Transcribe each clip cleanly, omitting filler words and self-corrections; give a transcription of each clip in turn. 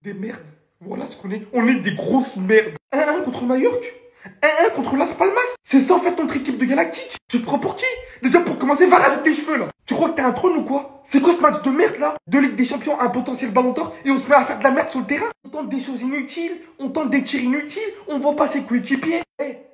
Des merdes. Voilà ce qu'on est. On est des grosses merdes. 1-1 contre Majorque. 1-1 contre Las Palmas. C'est ça en fait notre équipe de Galactique. Tu te prends pour qui? Déjà pour commencer, va raser tes cheveux là. Tu crois que t'as un trône ou quoi? C'est quoi ce match de merde là? De Ligue des Champions, un potentiel ballon d'or et on se met à faire de la merde sur le terrain. On tente des choses inutiles, on tente des tirs inutiles, on voit pas ses coéquipiers.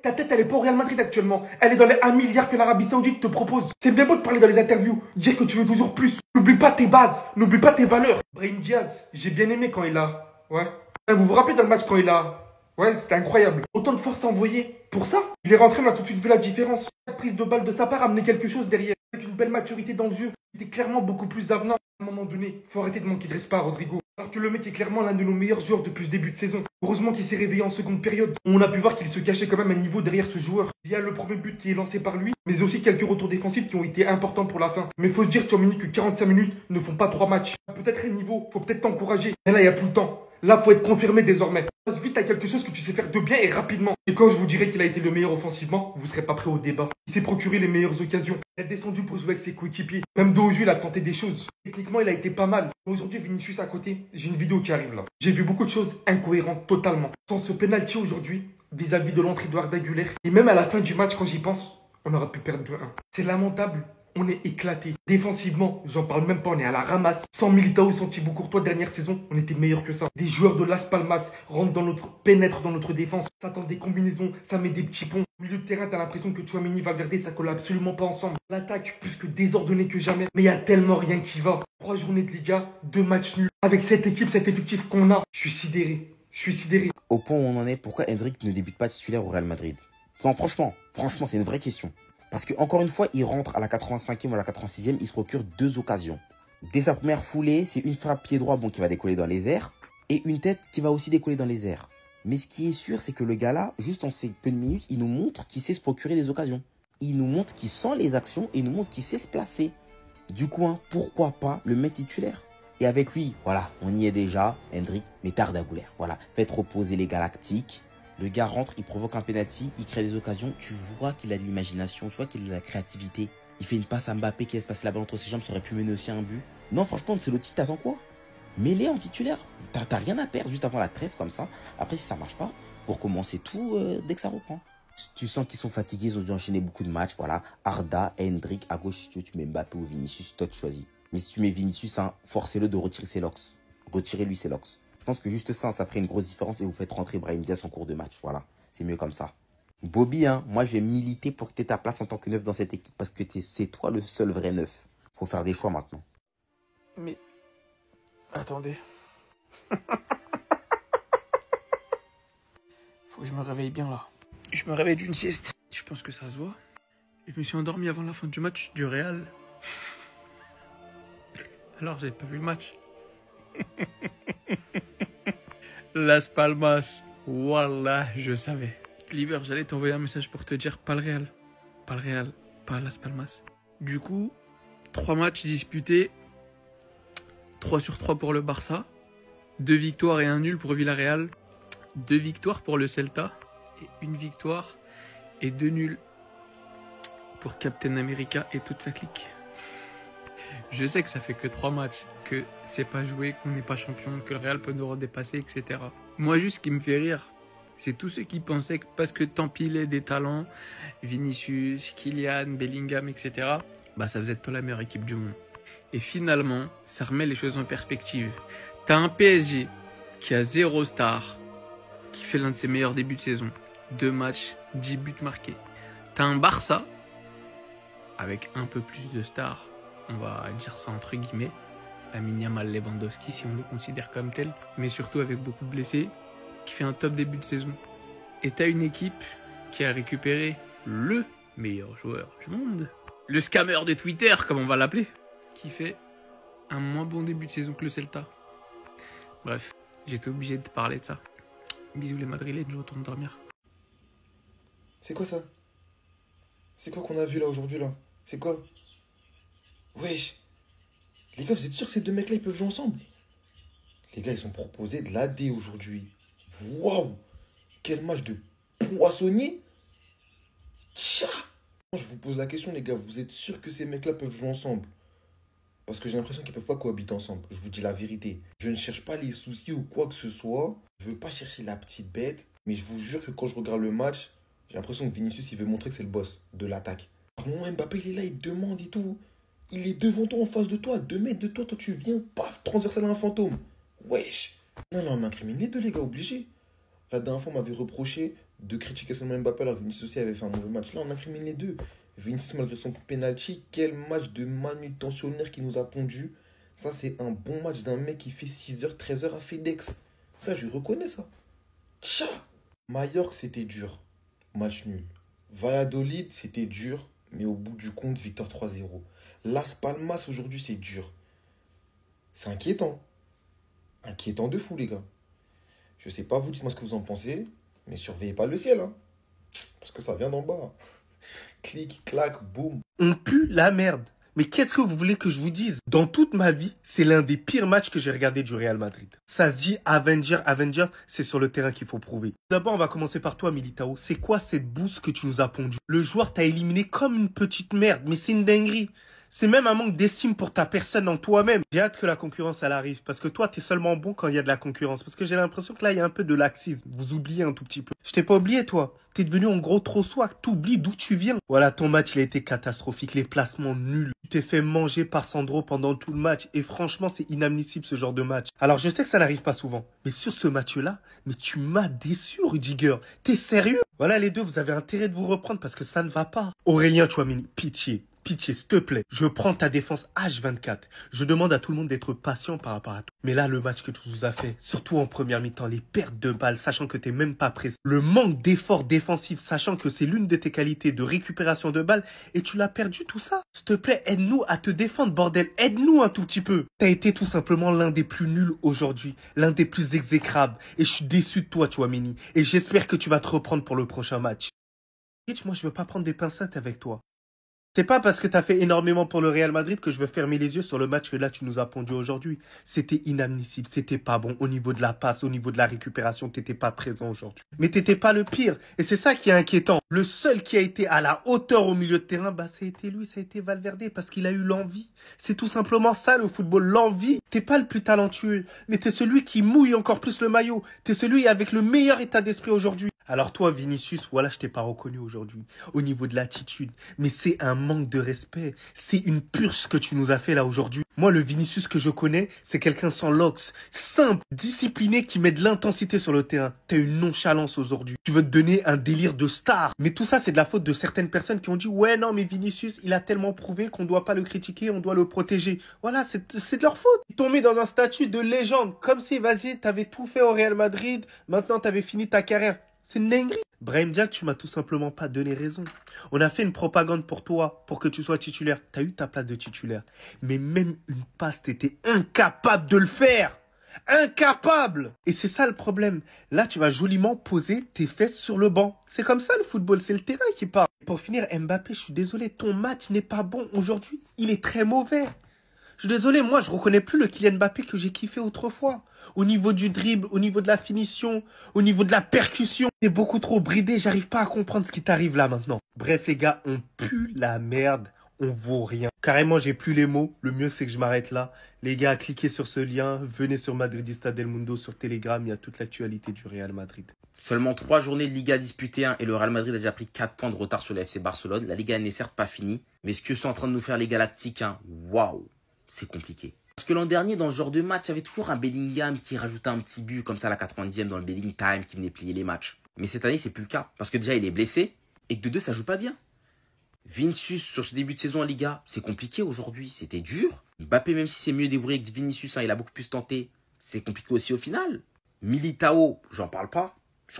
Ta tête elle est pas au Real Madrid actuellement. Elle est dans les 1 milliard que l'Arabie Saoudite te propose. C'est bien beau de parler dans les interviews, dire que tu veux toujours plus. N'oublie pas tes bases, n'oublie pas tes valeurs. Brahim Diaz, j'ai bien aimé quand il a. Ouais. Vous vous rappelez dans le match quand il a. Ouais, c'était incroyable. Autant de force envoyée. Pour ça, il est rentré, on a tout de suite vu la différence. Chaque prise de balle de sa part amenait quelque chose derrière. Avec une belle maturité dans le jeu. Il était clairement beaucoup plus avenant. À un moment donné, faut arrêter de manquer de respect à Rodrigo. Alors que le mec est clairement l'un de nos meilleurs joueurs depuis le début de saison. Heureusement qu'il s'est réveillé en seconde période. On a pu voir qu'il se cachait quand même un niveau derrière ce joueur. Il y a le premier but qui est lancé par lui, mais aussi quelques retours défensifs qui ont été importants pour la fin. Mais faut se dire, Tchouaméni, que 45 minutes ne font pas 3 matchs. Peut-être un niveau, faut peut-être t'encourager. Mais là, il n'y a plus le temps. Là, faut être confirmé désormais. Passe vite à quelque chose que tu sais faire de bien et rapidement. Et quand je vous dirai qu'il a été le meilleur offensivement, vous serez pas prêt au débat. Il s'est procuré les meilleures occasions. Il est descendu pour jouer avec ses coéquipiers. Même dos au jeu, il a tenté des choses. Techniquement, il a été pas mal. Aujourd'hui, Vinicius à côté, j'ai une vidéo qui arrive là. J'ai vu beaucoup de choses incohérentes totalement. Sans ce penalty aujourd'hui, vis-à-vis de l'entrée d'Arda Güler. Et même à la fin du match, quand j'y pense, on aurait pu perdre 2-1. C'est lamentable. On est éclaté. Défensivement, j'en parle même pas, on est à la ramasse. Sans Militao, sans Thibaut Courtois, dernière saison, on était meilleur que ça. Des joueurs de Las Palmas pénètrent dans notre défense. Ça tente des combinaisons, ça met des petits ponts. Au milieu de terrain, t'as l'impression que Tchouaméni, Valverde, ça colle absolument pas ensemble. L'attaque, plus que désordonnée que jamais. Mais il y a tellement rien qui va. 3 journées de Liga, 2 matchs nuls. Avec cette équipe, cet effectif qu'on a, je suis sidéré. Je suis sidéré. Au point où on en est, pourquoi Endrick ne débute pas titulaire au Real Madrid? Non, franchement, c'est une vraie question. Parce que encore une fois, il rentre à la 85e ou à la 86e, il se procure 2 occasions. Dès sa première foulée, c'est une frappe pied droit qui va décoller dans les airs et une tête qui va aussi décoller dans les airs. Mais ce qui est sûr, c'est que le gars là, juste en ces peu de minutes, il nous montre qu'il sait se procurer des occasions. Il nous montre qu'il sent les actions et il nous montre qu'il sait se placer. Du coup, pourquoi pas le mettre titulaire? Et avec lui, voilà, on y est déjà, Endrick, mais Arda Güler. Voilà, faites reposer les Galactiques. Le gars rentre, il provoque un penalty, il crée des occasions. Tu vois qu'il a de l'imagination, tu vois qu'il a de la créativité. Il fait une passe à Mbappé qui laisse passer la balle entre ses jambes, ça aurait pu mener aussi à un but. Non, franchement, Ancelotti, t'attends quoi? Mets-les en titulaire. T'as rien à perdre juste avant la trêve comme ça. Après, si ça marche pas, faut recommencer tout dès que ça reprend. Tu sens qu'ils sont fatigués, ils ont dû enchaîner beaucoup de matchs. Voilà, Arda, Endrick, à gauche, si tu mets Mbappé ou Vinicius, toi tu choisis. Mais si tu mets Vinicius, forcez-le de retirer ses locks. Retirez-lui ses locks. Je pense que juste ça ferait une grosse différence et vous faites rentrer Brahim Diaz en cours de match. Voilà, c'est mieux comme ça. Bobby, moi je vais militer pour que tu aies ta place en tant que neuf dans cette équipe parce que c'est toi le seul vrai neuf. Faut faire des choix maintenant. Mais... Attendez. Faut que je me réveille bien là. Je me réveille d'une sieste. Je pense que ça se voit. Je me suis endormi avant la fin du match du Real. Alors j'avais pas vu le match. Las Palmas. Wallah, je savais. Cliver, j'allais t'envoyer un message pour te dire pas le Real. Pas le Real, pas Las Palmas. Du coup, 3 matchs disputés. 3 sur 3 pour le Barça. 2 victoires et 1 nul pour Villarreal. 2 victoires pour le Celta. Et 1 victoire et 2 nuls pour Captain America et toute sa clique. Je sais que ça fait que 3 matchs, que c'est pas joué, qu'on n'est pas champion, que le Real peut nous redépasser, etc. Moi, juste ce qui me fait rire, c'est tous ceux qui pensaient que parce que t'empilais des talents, Vinicius, Kylian, Bellingham, etc., bah ça faisait de toi la meilleure équipe du monde. Et finalement, ça remet les choses en perspective. T'as un PSG qui a 0 star, qui fait l'un de ses meilleurs débuts de saison. 2 matchs, 10 buts marqués. T'as un Barça, avec un peu plus de stars, on va dire ça entre guillemets. Lamine Yamal, Lewandowski, si on les considère comme tels. Mais surtout avec beaucoup de blessés, qui fait un top début de saison. Et t'as une équipe qui a récupéré le meilleur joueur du monde. Le scammer de Twitter, comme on va l'appeler. Qui fait un moins bon début de saison que le Celta. Bref, j'étais obligé de te parler de ça. Bisous les Madrilènes, je retourne dormir. C'est quoi ça? C'est quoi qu'on a vu là aujourd'hui là? C'est quoi? Wesh! Les gars, vous êtes sûrs que ces 2 mecs-là, ils peuvent jouer ensemble? Les gars, ils sont proposés de l'AD aujourd'hui. Waouh! Quel match de poissonnier! Tcha! Je vous pose la question, les gars, vous êtes sûrs que ces mecs-là peuvent jouer ensemble? Parce que j'ai l'impression qu'ils peuvent pas cohabiter ensemble. Je vous dis la vérité. Je ne cherche pas les soucis ou quoi que ce soit. Je veux pas chercher la petite bête. Mais je vous jure que quand je regarde le match, j'ai l'impression que Vinicius, il veut montrer que c'est le boss de l'attaque. Par moment, Mbappé, il est là, il te demande et tout. Il est devant toi, en face de toi, 2 mètres de toi. Toi, tu viens, paf, transversal à un fantôme. Wesh. Non, mais on incrimine les deux, les gars, obligé. La dernière fois, on m'avait reproché de critiquer seulement Mbappé alors que Vinicius aussi avait fait un mauvais match. Là, on incrimine les deux. Vinicius, malgré son coup de penalty, quel match de manutentionnaire qui nous a pondu. Ça, c'est un bon match d'un mec qui fait 6h, 13h à FedEx. Ça, je lui reconnais ça. Tcha. Mallorca, c'était dur. Match nul. Valladolid, c'était dur. Mais au bout du compte, victoire 3-0. Las Palmas, aujourd'hui, c'est dur. C'est inquiétant. Inquiétant de fou, les gars. Je sais pas vous, dites-moi ce que vous en pensez. Mais surveillez pas le ciel, hein. Parce que ça vient d'en bas. Clic, clac, boum. On pue la merde. Mais qu'est-ce que vous voulez que je vous dise? Dans toute ma vie, c'est l'un des pires matchs que j'ai regardé du Real Madrid. Ça se dit Avenger, c'est sur le terrain qu'il faut prouver. D'abord, on va commencer par toi, Militao. C'est quoi cette bouse que tu nous as pondue? Le joueur t'a éliminé comme une petite merde, mais c'est une dinguerie. C'est même un manque d'estime pour ta personne en toi-même. J'ai hâte que la concurrence, elle arrive. Parce que toi, t'es seulement bon quand il y a de la concurrence. Parce que j'ai l'impression que là, il y a un peu de laxisme. Vous oubliez un tout petit peu. Je t'ai pas oublié, toi. T'es devenu en gros trop soif. T'oublies d'où tu viens. Voilà, ton match, il a été catastrophique. Les placements nuls. Tu t'es fait manger par Sandro pendant tout le match. Et franchement, c'est inadmissible ce genre de match. Alors, je sais que ça n'arrive pas souvent. Mais sur ce match-là, mais tu m'as déçu, Rudiger. T'es sérieux? Voilà, les deux, vous avez intérêt de vous reprendre parce que ça ne va pas. Aurélien Tchouaméni, pitié. Pitié, s'il te plaît, je prends ta défense H24. Je demande à tout le monde d'être patient par rapport à tout. Mais là, le match que tu nous as fait, surtout en première mi-temps, les pertes de balles, sachant que t'es même pas pressé, le manque d'efforts défensifs, sachant que c'est l'une de tes qualités de récupération de balles, et tu l'as perdu tout ça. S'il te plaît, aide-nous à te défendre, bordel. Aide-nous un tout petit peu. T'as été tout simplement l'un des plus nuls aujourd'hui, l'un des plus exécrables. Et je suis déçu de toi, Tchouaméni. Et j'espère que tu vas te reprendre pour le prochain match. Moi, je veux pas prendre des pincettes avec toi. C'est pas parce que t'as fait énormément pour le Real Madrid que je veux fermer les yeux sur le match que là tu nous as pondu aujourd'hui. C'était inadmissible, c'était pas bon. Au niveau de la passe, au niveau de la récupération, t'étais pas présent aujourd'hui. Mais t'étais pas le pire. Et c'est ça qui est inquiétant. Le seul qui a été à la hauteur au milieu de terrain, bah ça a été lui, ça a été Valverde parce qu'il a eu l'envie. C'est tout simplement ça le football, l'envie. T'es pas le plus talentueux, mais t'es celui qui mouille encore plus le maillot. T'es celui avec le meilleur état d'esprit aujourd'hui. Alors toi, Vinicius, voilà, je t'ai pas reconnu aujourd'hui au niveau de l'attitude. Mais c'est un manque de respect. C'est une purge que tu nous as fait là aujourd'hui. Moi, le Vinicius que je connais, c'est quelqu'un sans lox, simple, discipliné, qui met de l'intensité sur le terrain. T'as une nonchalance aujourd'hui. Tu veux te donner un délire de star. Mais tout ça, c'est de la faute de certaines personnes qui ont dit « Ouais, non, mais Vinicius, il a tellement prouvé qu'on doit pas le critiquer, on doit le protéger. » Voilà, c'est de leur faute. Ils t'ont mis dans un statut de légende. Comme si, vas-y, t'avais tout fait au Real Madrid, maintenant t'avais fini ta carrière. C'est une dinguerie. Brahim Diack, tu m'as tout simplement pas donné raison. On a fait une propagande pour toi, pour que tu sois titulaire. T'as eu ta place de titulaire. Mais même une passe, t'étais incapable de le faire. Incapable. Et c'est ça le problème. Là, tu vas joliment poser tes fesses sur le banc. C'est comme ça le football, c'est le terrain qui parle. Pour finir, Mbappé, je suis désolé, ton match n'est pas bon aujourd'hui. Il est très mauvais. Je suis désolé, moi, je reconnais plus le Kylian Mbappé que j'ai kiffé autrefois. Au niveau du dribble, au niveau de la finition, au niveau de la percussion. T'es beaucoup trop bridé, j'arrive pas à comprendre ce qui t'arrive là maintenant. Bref, les gars, on pue la merde. On vaut rien. Carrément, j'ai plus les mots. Le mieux, c'est que je m'arrête là. Les gars, cliquez sur ce lien. Venez sur Madridista del Mundo sur Telegram. Il y a toute l'actualité du Real Madrid. Seulement 3 journées de Liga disputées et le Real Madrid a déjà pris 4 points de retard sur le FC Barcelone. La Liga n'est certes pas finie, mais ce que sont en train de nous faire les Galactiques, waouh, c'est compliqué. Parce que l'an dernier, dans ce genre de match, il y avait toujours un Bellingham qui rajoutait un petit but comme ça à la 90e dans le Belling Time qui venait plier les matchs. Mais cette année, c'est plus le cas. Parce que déjà, il est blessé et que de deux, ça joue pas bien. Vinicius, sur ce début de saison en Liga, c'est compliqué aujourd'hui. C'était dur. Mbappé, même si c'est mieux débrouillé que Vinicius, il a beaucoup plus tenté. C'est compliqué aussi au final. Militao, j'en parle pas.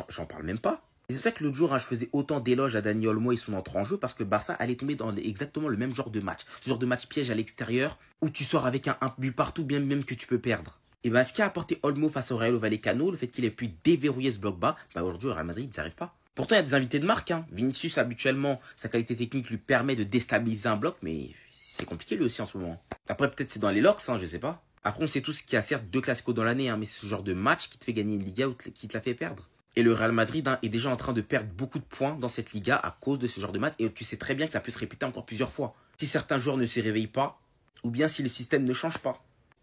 J'en parle même pas. C'est pour ça que l'autre jour, je faisais autant d'éloges à Dani Olmo et son entrée en jeu parce que Barça allait tomber dans exactement le même genre de match. Ce genre de match piège à l'extérieur où tu sors avec un but partout, bien même que tu peux perdre. Et bien, ce qui a apporté Olmo face au Rayo Vallecano, le fait qu'il ait pu déverrouiller ce bloc bas, aujourd'hui, au Real Madrid, ils n'y arrivent pas. Pourtant, il y a des invités de marque. Vinicius, habituellement, sa qualité technique lui permet de déstabiliser un bloc, mais c'est compliqué lui aussi en ce moment. Après, peut-être c'est dans les locks, je sais pas. Après, on sait tous qu'il y a certes 2 classicos dans l'année, mais c'est ce genre de match qui te fait gagner une Liga ou qui te la fait perdre. Et le Real Madrid est déjà en train de perdre beaucoup de points dans cette Liga à cause de ce genre de match. Et tu sais très bien que ça peut se répéter encore plusieurs fois. Si certains joueurs ne se réveillent pas, ou bien si le système ne change pas.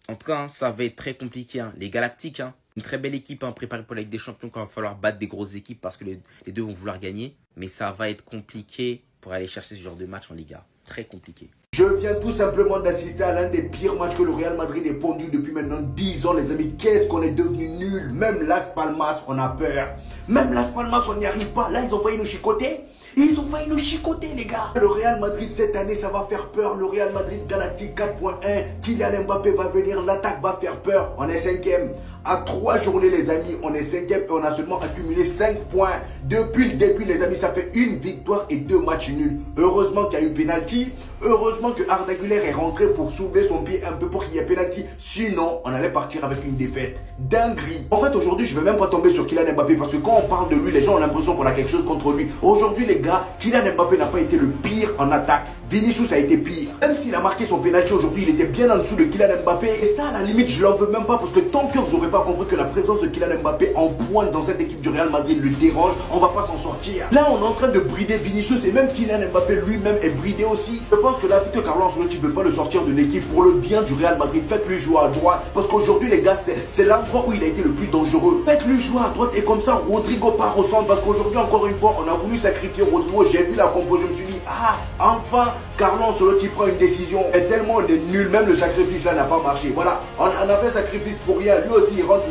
En tout cas, ça va être très compliqué. Les Galactiques, une très belle équipe préparée pour la Ligue des Champions quand il va falloir battre des grosses équipes parce que les deux vont vouloir gagner. Mais ça va être compliqué pour aller chercher ce genre de match en Liga. Très compliqué. Je viens tout simplement d'assister à l'un des pires matchs que le Real Madrid ait pondu depuis maintenant 10 ans, les amis. Qu'est-ce qu'on est devenu nul. Même Las Palmas, on a peur. Même Las Palmas, on n'y arrive pas. Là, ils ont failli nous chicoter. Ils ont failli nous chicoter, les gars. Le Real Madrid, cette année, ça va faire peur. Le Real Madrid Galactique 4.1. Kylian Mbappé va venir. L'attaque va faire peur. On est 5e. À 3 journées, les amis, on est 5e et on a seulement accumulé 5 points. Depuis le début, les amis, ça fait 1 victoire et 2 matchs nuls. Heureusement qu'il y a eu pénalty. Heureusement que Arda Güler est rentré pour soulever son pied un peu pour qu'il y ait pénalty. Sinon, on allait partir avec une défaite. Dinguerie. En fait, aujourd'hui, je ne vais même pas tomber sur Kylian Mbappé parce que quand on parle de lui, les gens ont l'impression qu'on a quelque chose contre lui. Aujourd'hui, les gars, Kylian Mbappé n'a pas été le pire en attaque. Vinicius a été pire. Même s'il a marqué son pénalty aujourd'hui, il était bien en dessous de Kylian Mbappé. Et ça, à la limite, je l'en veux même pas parce que tant que vous n'aurez pas compris que la présence de Kylian Mbappé en pointe dans cette équipe du Real Madrid le dérange, on va pas s'en sortir. Là, on est en train de brider Vinicius et même Kylian Mbappé lui-même est bridé aussi. Je pense que là, vu que Carlo Ancelotti ne veut pas le sortir de l'équipe pour le bien du Real Madrid, faites-lui jouer à droite. Parce qu'aujourd'hui, les gars, c'est l'endroit où il a été le plus dangereux. Faites-lui jouer à droite et comme ça, Rodrigo part au centre. Parce qu'aujourd'hui, encore une fois, on a voulu sacrifier Rodrigo. J'ai vu la compo, je me suis dit, ah, enfin, Carlo Ancelotti prend une décision. Et tellement on est nul, même le sacrifice là n'a pas marché. Voilà, on a fait sacrifice pour rien. Lui aussi, il rentre,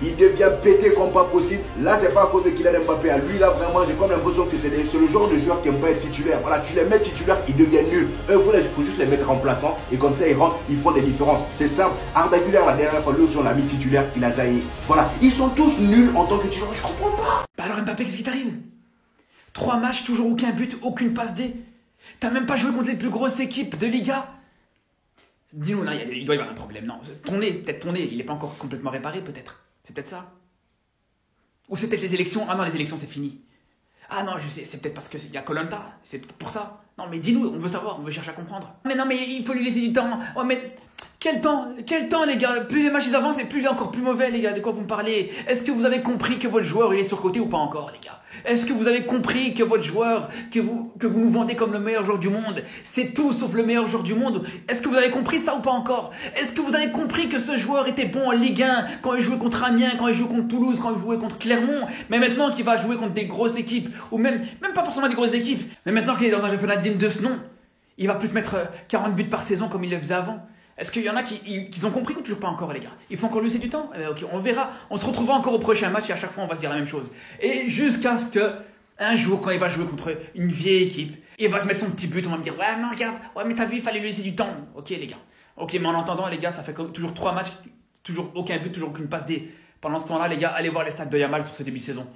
il devient pété comme pas possible. Là, c'est pas à cause de Kylian Mbappé. À lui, là, vraiment, j'ai comme l'impression que c'est le genre de joueur qui n'aime pas être titulaire. Voilà, tu les mets titulaires, ils deviennent nuls. Il faut juste les mettre remplaçants. Et comme ça, ils rentrent, ils font des différences. C'est simple. Arda Güler, la dernière fois, lui aussi, on l'a mis titulaire, il a zaillé. Voilà, ils sont tous nuls en tant que titulaire. Je comprends pas. Bah alors Mbappé, qu'est-ce qui t'arrive? 3 matchs, toujours aucun but, aucune passe D. T'as même pas joué contre les plus grosses équipes de Liga. Dis-nous, là, il doit y avoir un problème. Non, peut-être ton nez, il est pas encore complètement réparé, peut-être. C'est peut-être ça. Ou c'est peut-être les élections. Ah non, les élections, c'est fini. Ah non, je sais, c'est peut-être parce qu'il y a Koh Lanta. C'est peut-être pour ça. Non, mais dis-nous, on veut savoir, on veut chercher à comprendre. Mais non, mais il faut lui laisser du temps. Oh, mais quel temps, les gars? Plus les matchs ils avancent et plus il est encore plus mauvais, les gars. De quoi vous me parlez? Est-ce que vous avez compris que votre joueur, il est surcoté ou pas encore, les gars? Est-ce que vous avez compris que votre joueur, que vous nous vendez comme le meilleur joueur du monde, c'est tout sauf le meilleur joueur du monde? Est-ce que vous avez compris ça ou pas encore? Est-ce que vous avez compris que ce joueur était bon en Ligue 1 quand il jouait contre Amiens, quand il jouait contre Toulouse, quand il jouait contre Clermont, mais maintenant qu'il va jouer contre des grosses équipes, ou même pas forcément des grosses équipes, mais maintenant qu'il est dans un championnat digne de ce nom, il va plus te mettre 40 buts par saison comme il le faisait avant? Est-ce qu'il y en a qui ont compris ou toujours pas encore, les gars? Il faut encore lui laisser du temps? Ok, on verra. On se retrouvera encore au prochain match et à chaque fois on va se dire la même chose. Et jusqu'à ce que, un jour, quand il va jouer contre une vieille équipe, il va te mettre son petit but, on va me dire, ouais, non, regarde, ouais, mais t'as vu, il fallait lui laisser du temps. Ok, les gars. Ok, mais en entendant, les gars, ça fait toujours 3 matchs, toujours aucun but, toujours aucune passe D. Pendant ce temps-là, les gars, allez voir les stats de Yamal sur ce début de saison.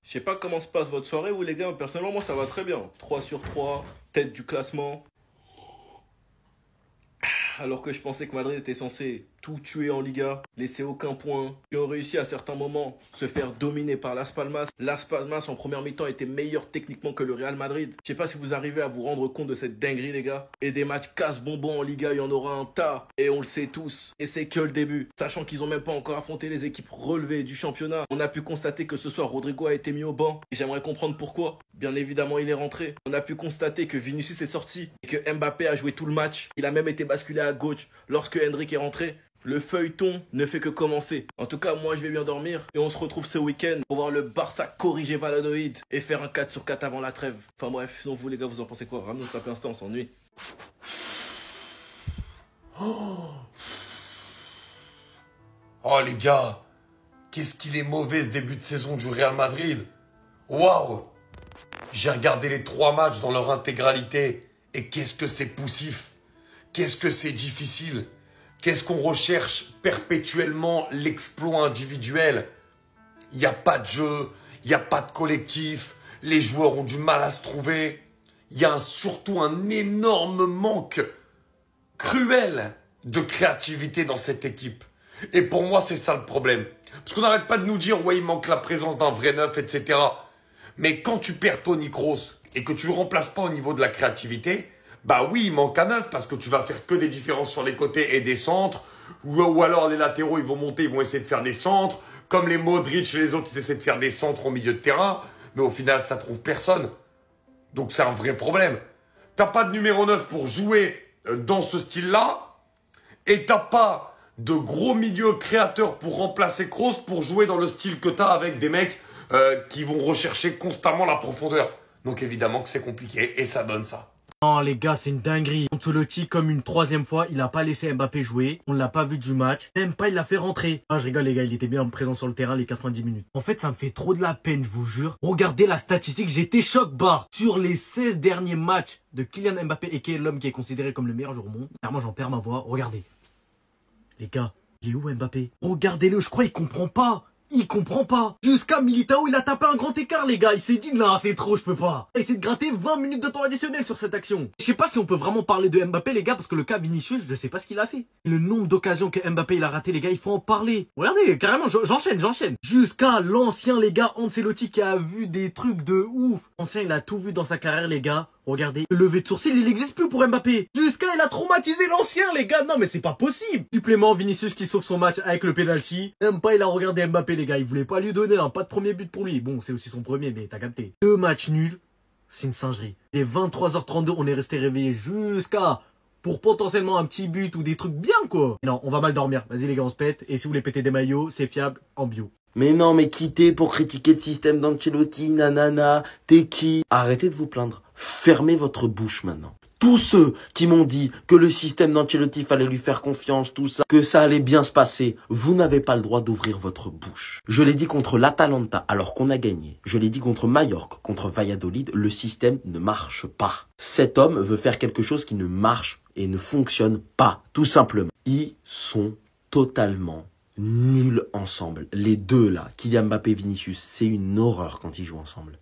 Je sais pas comment se passe votre soirée, vous les gars, mais personnellement, moi ça va très bien. 3 sur 3, tête du classement. Alors que je pensais que Madrid était censé tout tuer en Liga, laisser aucun point. Ils ont réussi à certains moments se faire dominer par Las Palmas. Las Palmas en première mi-temps était meilleur techniquement que le Real Madrid. Je sais pas si vous arrivez à vous rendre compte de cette dinguerie, les gars. Et des matchs casse-bonbons en Liga, il y en aura un tas. Et on le sait tous. Et c'est que le début. Sachant qu'ils ont même pas encore affronté les équipes relevées du championnat. On a pu constater que ce soir, Rodrigo a été mis au banc. Et j'aimerais comprendre pourquoi. Bien évidemment, il est rentré. On a pu constater que Vinicius est sorti. Et que Mbappé a joué tout le match. Il a même été basculé à gauche lorsque Endrick est rentré. Le feuilleton ne fait que commencer. En tout cas, moi je vais bien dormir. Et on se retrouve ce week-end pour voir le Barça corriger Valladolid et faire un 4 sur 4 avant la trêve. Enfin bref, sinon vous les gars, vous en pensez quoi? Ramenez ça un instant, on s'ennuie. Oh les gars, qu'est-ce qu'il est mauvais ce début de saison du Real Madrid. Waouh. J'ai regardé les 3 matchs dans leur intégralité. Et qu'est-ce que c'est poussif. Qu'est-ce que c'est difficile. Qu'est-ce qu'on recherche perpétuellement? L'exploit individuel. Il n'y a pas de jeu, il n'y a pas de collectif, les joueurs ont du mal à se trouver. Il y a surtout un énorme manque cruel de créativité dans cette équipe. Et pour moi, c'est ça le problème. Parce qu'on n'arrête pas de nous dire, ouais, il manque la présence d'un vrai neuf, etc. Mais quand tu perds Toni Kroos et que tu ne le remplaces pas au niveau de la créativité, bah oui, il manque un neuf parce que tu vas faire que des différences sur les côtés et des centres. Ou alors les latéraux, ils vont monter, ils vont essayer de faire des centres. comme les Modric et les autres, ils essaient de faire des centres au milieu de terrain, mais au final, ça trouve personne. Donc c'est un vrai problème. T'as pas de numéro 9 pour jouer dans ce style-là, et t'as pas de gros milieux créateurs pour remplacer Kroos pour jouer dans le style que t'as avec des mecs qui vont rechercher constamment la profondeur. Donc évidemment que c'est compliqué, et ça donne ça. Non les gars, c'est une dinguerie. Ancelotti, comme une troisième fois, il a pas laissé Mbappé jouer. On l'a pas vu du match. Même pas, il l'a fait rentrer. Ah, je rigole les gars, il était bien présent sur le terrain les 90 minutes. En fait, ça me fait trop de la peine, je vous jure. Regardez la statistique, j'étais choc-barre. Sur les 16 derniers matchs de Kylian Mbappé, et qui est l'homme qui est considéré comme le meilleur joueur au monde. Clairement, j'en perds ma voix. Regardez. Les gars, il est où Mbappé? Regardez-le, je crois il comprend pas. Il comprend pas. Jusqu'à Militao, il a tapé un grand écart, les gars. Il s'est dit, non, c'est trop, je peux pas. Il essaie de gratter 20 minutes de temps additionnel sur cette action. Je sais pas si on peut vraiment parler de Mbappé, les gars, parce que le cas Vinicius, je sais pas ce qu'il a fait. Le nombre d'occasions que Mbappé, il a raté, les gars, il faut en parler. Regardez, carrément, j'enchaîne. Jusqu'à l'ancien, les gars, Ancelotti, qui a vu des trucs de ouf. L'ancien, il a tout vu dans sa carrière, les gars. Regardez, le lever de sourcil, il n'existe plus pour Mbappé. Jusqu'à, il a traumatisé l'ancien, les gars. Non, mais c'est pas possible. Supplément, Vinicius qui sauve son match avec le penalty. Même pas, il a regardé Mbappé, les gars. Il voulait pas lui donner, hein. Pas de premier but pour lui. Bon, c'est aussi son premier, mais t'as capté. 2 matchs nuls. C'est une singerie. Dès 23h32, on est resté réveillé jusqu'à pour potentiellement un petit but ou des trucs bien, quoi. Non, on va mal dormir. Vas-y, les gars, on se pète. Et si vous voulez péter des maillots, c'est fiable en bio. Mais non, mais quittez pour critiquer le système d'Ancelotti, nanana, t'es qui? Arrêtez de vous plaindre. Fermez votre bouche maintenant. Tous ceux qui m'ont dit que le système d'Ancelotti fallait lui faire confiance, tout ça, que ça allait bien se passer, vous n'avez pas le droit d'ouvrir votre bouche. Je l'ai dit contre l'Atalanta alors qu'on a gagné. Je l'ai dit contre Majorque, contre Valladolid, le système ne marche pas. Cet homme veut faire quelque chose qui ne marche et ne fonctionne pas, tout simplement. Ils sont totalement nuls ensemble. Les deux là, Kylian Mbappé et Vinicius, c'est une horreur quand ils jouent ensemble.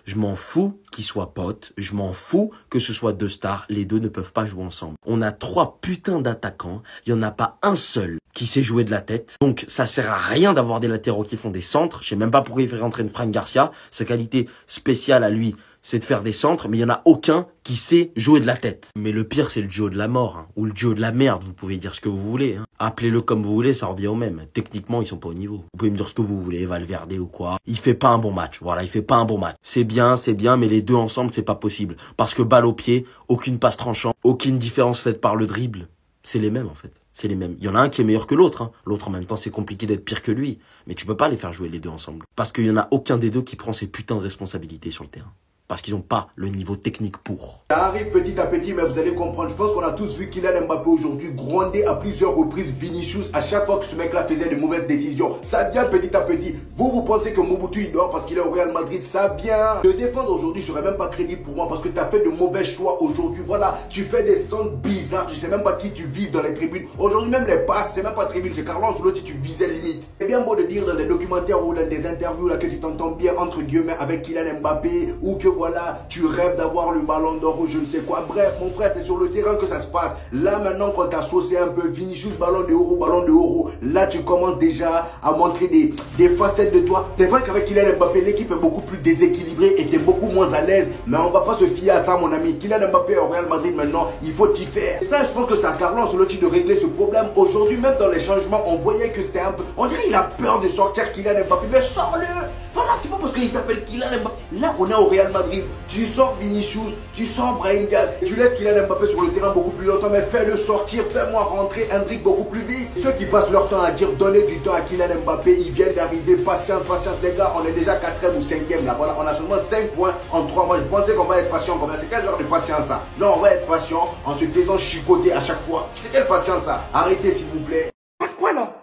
Je m'en fous qu'ils soient potes, je m'en fous que ce soit 2 stars, les deux ne peuvent pas jouer ensemble. On a 3 putains d'attaquants, il n'y en a pas un seul qui sait jouer de la tête. Donc ça sert à rien d'avoir des latéraux qui font des centres. Je sais même pas pourquoi il fait rentrer une Fran Garcia. Sa qualité spéciale à lui, c'est de faire des centres, mais il n'y en a aucun qui sait jouer de la tête. Mais le pire, c'est le duo de la mort, hein, ou le duo de la merde, vous pouvez dire ce que vous voulez. Hein. Appelez-le comme vous voulez, ça revient au même. Techniquement, ils sont pas au niveau. Vous pouvez me dire ce que vous voulez, Valverde ou quoi. Il fait pas un bon match, voilà, il fait pas un bon match. C'est bien, mais les deux ensemble, c'est pas possible. Parce que balle au pied, aucune passe tranchante, aucune différence faite par le dribble. C'est les mêmes, en fait. C'est les mêmes. Il y en a un qui est meilleur que l'autre. Hein. L'autre, en même temps, c'est compliqué d'être pire que lui. Mais tu peux pas les faire jouer les deux ensemble. Parce qu'il y en a aucun des deux qui prend ses putains de responsabilités sur le terrain. Parce qu'ils n'ont pas le niveau technique pour. Ça arrive petit à petit, mais vous allez comprendre. Je pense qu'on a tous vu Kylian Mbappé aujourd'hui gronder à plusieurs reprises Vinicius à chaque fois que ce mec-là faisait de mauvaises décisions. Ça vient petit à petit. Vous pensez que Mobutu il dort parce qu'il est au Real Madrid. Ça vient. Te défendre aujourd'hui serait même pas crédible pour moi parce que tu as fait de mauvais choix aujourd'hui. Voilà, tu fais des centres bizarres. Je sais même pas qui tu vises dans les tribunes. Aujourd'hui, même les passes, c'est même pas tribune. C'est Carlo Ancelotti, tu visais limite. C'est bien beau de dire dans des documentaires ou dans des interviews là que tu t'entends bien entre guillemets avec Kylian Mbappé ou que voilà, tu rêves d'avoir le ballon d'or ou je ne sais quoi. Bref, mon frère, c'est sur le terrain que ça se passe. Là, maintenant, quand tu as saucé un peu Vinicius, ballon de euro, là, tu commences déjà à montrer des facettes de toi. C'est vrai qu'avec Kylian Mbappé, l'équipe est beaucoup plus déséquilibrée et tu es beaucoup moins à l'aise. Mais on va pas se fier à ça, mon ami. Kylian Mbappé au Real Madrid, maintenant, il faut t'y faire. Et ça, je pense que c'est à Carlo Ancelotti de régler ce problème. Aujourd'hui, même dans les changements, on voyait que c'était un peu... On dirait qu'il a peur de sortir Kylian Mbappé. Mais sors-le! Voilà, c'est pas parce qu'il s'appelle Kylian Mbappé. Là, on est au Real Madrid. Tu sors Vinicius, tu sors Brahim Diaz. Tu laisses Kylian Mbappé sur le terrain beaucoup plus longtemps, mais fais-le sortir, fais-moi rentrer Hendrik beaucoup plus vite. Ceux qui passent leur temps à dire donnez du temps à Kylian Mbappé, ils viennent d'arriver, patience, les gars, on est déjà 4e ou 5e là. Voilà, on a seulement 5 points en 3 mois. Je pensais qu'on va être patient comme ça. C'est quel genre de patience ça? Non, on va être patient en se faisant chicoter à chaque fois. C'est quelle patience ça? Arrêtez s'il vous plaît. Il se passe quoi là?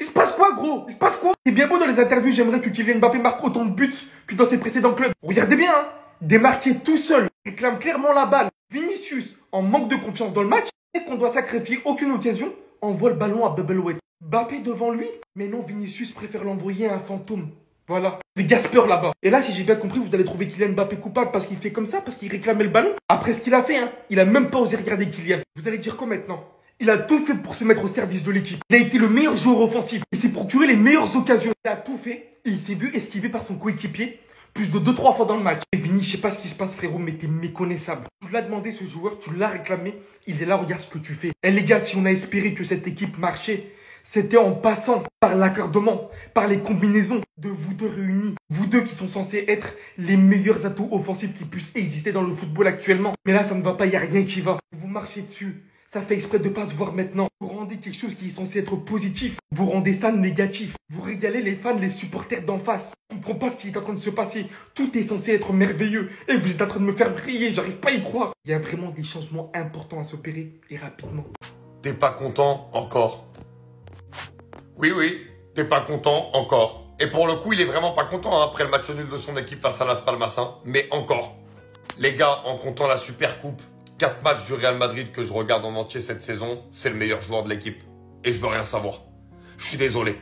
Il se passe quoi, gros? Il se passe quoi? C'est bien beau dans les interviews, j'aimerais que Kylian Mbappé marque autant de buts que dans ses précédents clubs. Regardez bien, hein, démarqué tout seul, réclame clairement la balle. Vinicius, en manque de confiance dans le match, et qu'on doit sacrifier aucune occasion, envoie le ballon à Bubblewet. Mbappé devant lui, mais non, Vinicius préfère l'envoyer à un fantôme. Voilà, des gaspeurs là-bas. Et là, si j'ai bien compris, vous allez trouver Kylian Mbappé coupable parce qu'il fait comme ça, parce qu'il réclamait le ballon. Après ce qu'il a fait, hein, il a même pas osé regarder Kylian. Vous allez dire quoi maintenant? Il a tout fait pour se mettre au service de l'équipe. Il a été le meilleur joueur offensif. Il s'est procuré les meilleures occasions. Il a tout fait et il s'est vu esquiver par son coéquipier plus de 2-3 fois dans le match. Et Vini, je sais pas ce qui se passe, frérot, mais t'es méconnaissable. Tu l'as demandé, ce joueur, tu l'as réclamé. Il est là, regarde ce que tu fais. Eh les gars, si on a espéré que cette équipe marchait, C'était en passant par l'accordement, par les combinaisons de vous deux réunis. Vous deux qui sont censés être les meilleurs atouts offensifs qui puissent exister dans le football actuellement. Mais là, ça ne va pas, il n'y a rien qui va. Vous marchez dessus. Ça fait exprès de ne pas se voir maintenant. Vous rendez quelque chose qui est censé être positif. Vous rendez ça négatif. Vous régalez les fans, les supporters d'en face. Je ne comprends pas ce qui est en train de se passer. Tout est censé être merveilleux. Et vous êtes en train de me faire vriller. J'arrive pas à y croire. Il y a vraiment des changements importants à s'opérer et rapidement. T'es pas content encore? Oui, t'es pas content encore. Et pour le coup, il est vraiment pas content hein, après le match nul de son équipe face à Las Palmas. Hein. Mais encore. Les gars, en comptant la Super Coupe, 4 matchs du Real Madrid que je regarde en entier cette saison, c'est le meilleur joueur de l'équipe. Et je veux rien savoir. Je suis désolé.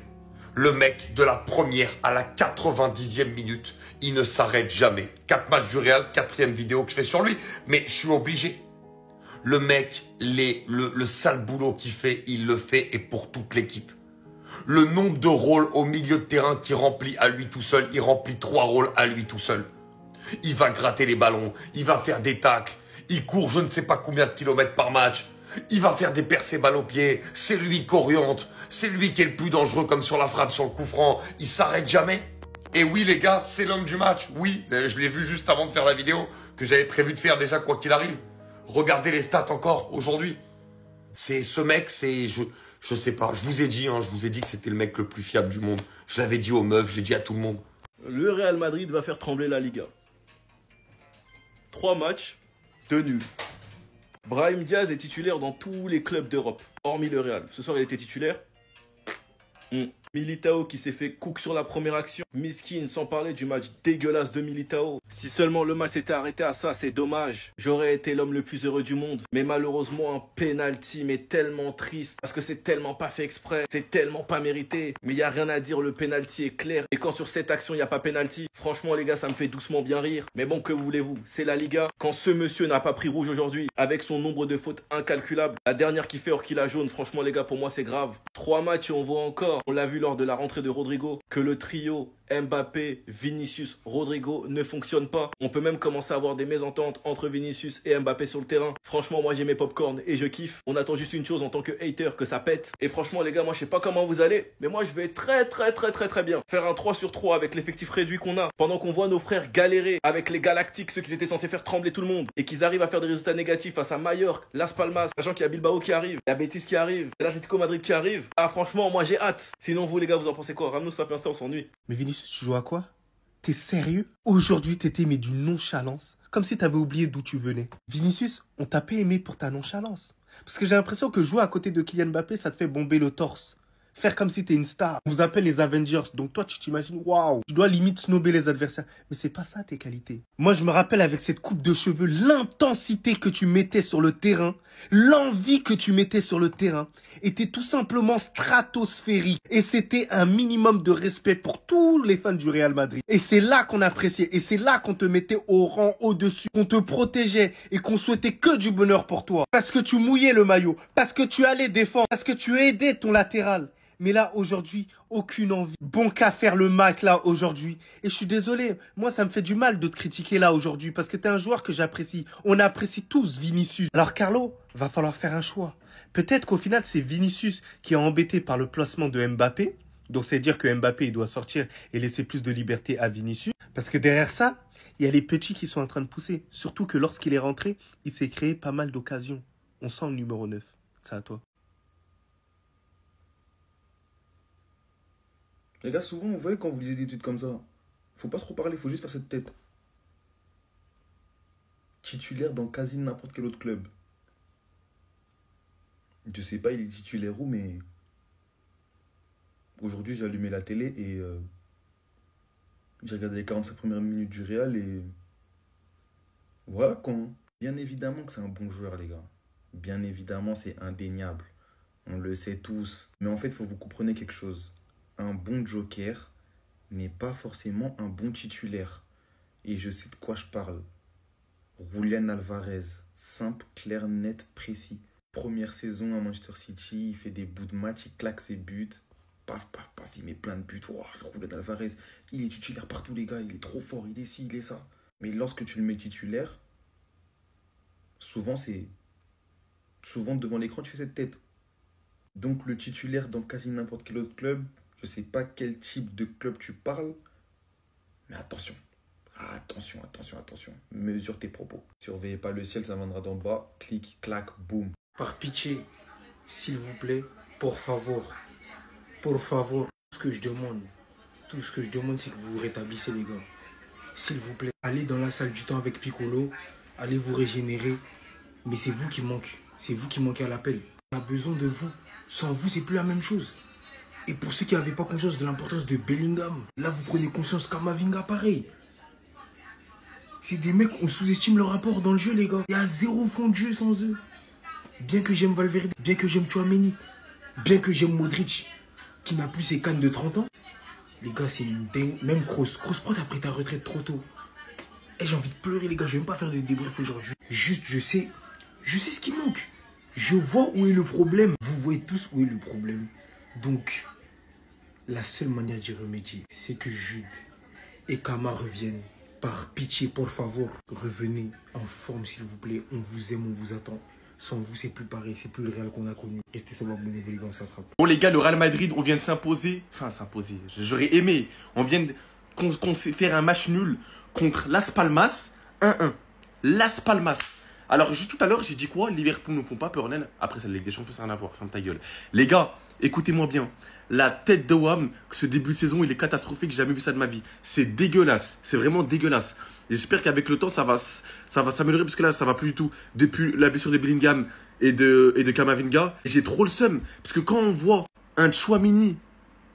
Le mec, de la première à la 90e minute, il ne s'arrête jamais. 4 matchs du Real, 4e vidéo que je fais sur lui. Mais je suis obligé. Le mec, le sale boulot qu'il fait, il le fait et pour toute l'équipe. Le nombre de rôles au milieu de terrain qu'il remplit à lui tout seul, il remplit 3 rôles à lui tout seul. Il va gratter les ballons, il va faire des tacles, il court je ne sais pas combien de kilomètres par match, il va faire des percées balles au pied, c'est lui qui oriente, c'est lui qui est le plus dangereux comme sur la frappe, sur le coup franc, il s'arrête jamais. Et oui les gars, c'est l'homme du match, oui, je l'ai vu juste avant de faire la vidéo, que j'avais prévu de faire déjà quoi qu'il arrive. Regardez les stats encore aujourd'hui. C'est ce mec, c'est... Je sais pas, je vous ai dit que c'était le mec le plus fiable du monde. Je l'avais dit aux meufs, je l'ai dit à tout le monde. Le Real Madrid va faire trembler la Liga. 3 matchs, 2 nuls. Brahim Diaz est titulaire dans tous les clubs d'Europe, hormis le Real. Ce soir, il était titulaire. Militao qui s'est fait cook sur la première action. Miskin, sans parler du match dégueulasse de Militao. Si seulement le match s'était arrêté à ça, c'est dommage. J'aurais été l'homme le plus heureux du monde. Mais malheureusement, un penalty, mais tellement triste. Parce que c'est tellement pas fait exprès. C'est tellement pas mérité. Mais il y a rien à dire, le penalty est clair. Et quand sur cette action, il n'y a pas penalty, franchement les gars, ça me fait doucement bien rire. Mais bon, que voulez-vous? C'est la Liga. Quand ce monsieur n'a pas pris rouge aujourd'hui, avec son nombre de fautes incalculables, la dernière qui fait hors qu'il a jaune, franchement les gars, pour moi c'est grave. 3 matchs et on voit encore, on l'a vu lors de la rentrée de Rodrigo, que le trio Mbappé, Vinicius, Rodrigo ne fonctionne pas. On peut même commencer à avoir des mésententes entre Vinicius et Mbappé sur le terrain. Franchement, moi j'ai mes popcorn et je kiffe. On attend juste une chose en tant que hater, que ça pète. Et franchement les gars, moi je sais pas comment vous allez, mais moi je vais très bien. Faire un 3 sur 3 avec l'effectif réduit qu'on a, pendant qu'on voit nos frères galérer avec les Galactiques, ceux qui étaient censés faire trembler tout le monde, et qu'ils arrivent à faire des résultats négatifs face à Mallorca, Las Palmas, sachant qu'il y a Bilbao qui arrive, la Betis qui arrive, l'Atlético Madrid qui arrive. Ah franchement, moi j'ai hâte. Sinon vous les gars, vous en pensez quoi? Ramenez-nous ça, on s'ennuie. Mais Vinicius, tu joues à quoi? T'es sérieux? Aujourd'hui, t'étais mais d'une nonchalance. Comme si t'avais oublié d'où tu venais. Vinicius, on t'a pas aimé pour ta nonchalance. Parce que j'ai l'impression que jouer à côté de Kylian Mbappé, ça te fait bomber le torse. Faire comme si t'es une star. On vous appelle les Avengers. Donc toi, tu t'imagines, waouh, tu dois limite snober les adversaires. Mais c'est pas ça tes qualités. Moi, je me rappelle avec cette coupe de cheveux, l'intensité que tu mettais sur le terrain, l'envie que tu mettais sur le terrain était tout simplement stratosphérique. Et c'était un minimum de respect pour tous les fans du Real Madrid. Et c'est là qu'on appréciait. Et c'est là qu'on te mettait au rang au-dessus. Qu'on te protégeait et qu'on souhaitait que du bonheur pour toi. Parce que tu mouillais le maillot. Parce que tu allais défendre. Parce que tu aidais ton latéral. Mais là, aujourd'hui, aucune envie. Bon qu'à faire le Mac là, aujourd'hui. Et je suis désolé, moi, ça me fait du mal de te critiquer là, aujourd'hui. Parce que t'es un joueur que j'apprécie. On apprécie tous Vinicius. Alors, Carlo, va falloir faire un choix. Peut-être qu'au final, c'est Vinicius qui est embêté par le placement de Mbappé. Donc, c'est dire que Mbappé, il doit sortir et laisser plus de liberté à Vinicius. Parce que derrière ça, il y a les petits qui sont en train de pousser. Surtout que lorsqu'il est rentré, il s'est créé pas mal d'occasions. On sent le numéro 9. C'est à toi. Les gars, souvent, vous voyez quand vous lisez des tweets comme ça, faut pas trop parler, faut juste faire cette tête. Titulaire dans quasi n'importe quel autre club. Je sais pas, il est titulaire où, mais... Aujourd'hui, j'ai allumé la télé et... J'ai regardé les 45 premières minutes du Real et... Voilà quoi. Bien évidemment que c'est un bon joueur, les gars. Bien évidemment, c'est indéniable. On le sait tous. Mais en fait, il faut que vous compreniez quelque chose. Un bon joker n'est pas forcément un bon titulaire. Et je sais de quoi je parle. Julián Alvarez, simple, clair, net, précis. Première saison à Manchester City, il fait des bouts de match, il claque ses buts. Paf, paf, paf, il met plein de buts. Oh, Julián Alvarez, il est titulaire partout les gars, il est trop fort, il est ci, il est ça. Mais lorsque tu le mets titulaire, souvent devant l'écran tu fais cette tête. Donc le titulaire dans quasi n'importe quel autre club, je sais pas quel type de club tu parles, mais attention. Attention, attention, attention. Mesure tes propos. Surveillez pas le ciel, ça viendra d'en bas. Clic, clac, boum. Par pitié, s'il vous plaît, por favor. Tout ce que je demande, c'est que vous vous rétablissez, les gars. S'il vous plaît, allez dans la salle du temps avec Piccolo, allez vous régénérer. Mais c'est vous qui manquez. C'est vous qui manquez à l'appel. On a besoin de vous. Sans vous, c'est plus la même chose. Et pour ceux qui n'avaient pas conscience de l'importance de Bellingham, là, vous prenez conscience qu'Amavinga, pareil. C'est des mecs, on sous-estime leur rapport dans le jeu, les gars. Il y a zéro fond de jeu sans eux. Bien que j'aime Valverde, bien que j'aime Tchouaméni, bien que j'aime Modric, qui n'a plus ses cannes de 30 ans. Les gars, c'est une dingue. Même Kroos. Kroos, pourquoi t'as pris ta retraite trop tôt? Et j'ai envie de pleurer, les gars. Je vais même pas faire de débrief aujourd'hui. Juste, je sais ce qui manque. Je vois où est le problème. Vous voyez tous où est le problème. Donc, la seule manière d'y remédier, c'est que Jude et Kama reviennent. Par pitié, por favor, revenez en forme, s'il vous plaît. On vous aime, on vous attend. Sans vous, c'est plus pareil, c'est plus le Real qu'on a connu. Restez sur votre bonne évolution, on s'attrape. Bon les gars, le Real Madrid, on vient de s'imposer. Enfin, s'imposer, j'aurais aimé. On vient de faire un match nul contre Las Palmas, 1-1. Las Palmas. Alors, juste tout à l'heure, j'ai dit quoi? Liverpool ne font pas peur, Nen. Après, ça, la Ligue des Champions, ça n'a rien à voir. Ferme ta gueule. Les gars, écoutez-moi bien. La tête de Wam, ce début de saison, il est catastrophique. J'ai jamais vu ça de ma vie. C'est dégueulasse. C'est vraiment dégueulasse. J'espère qu'avec le temps, ça va s'améliorer parce que là, ça va plus du tout. Depuis la blessure de Bellingham et de Camavinga, j'ai trop le seum. Parce que quand on voit un Tchouaméni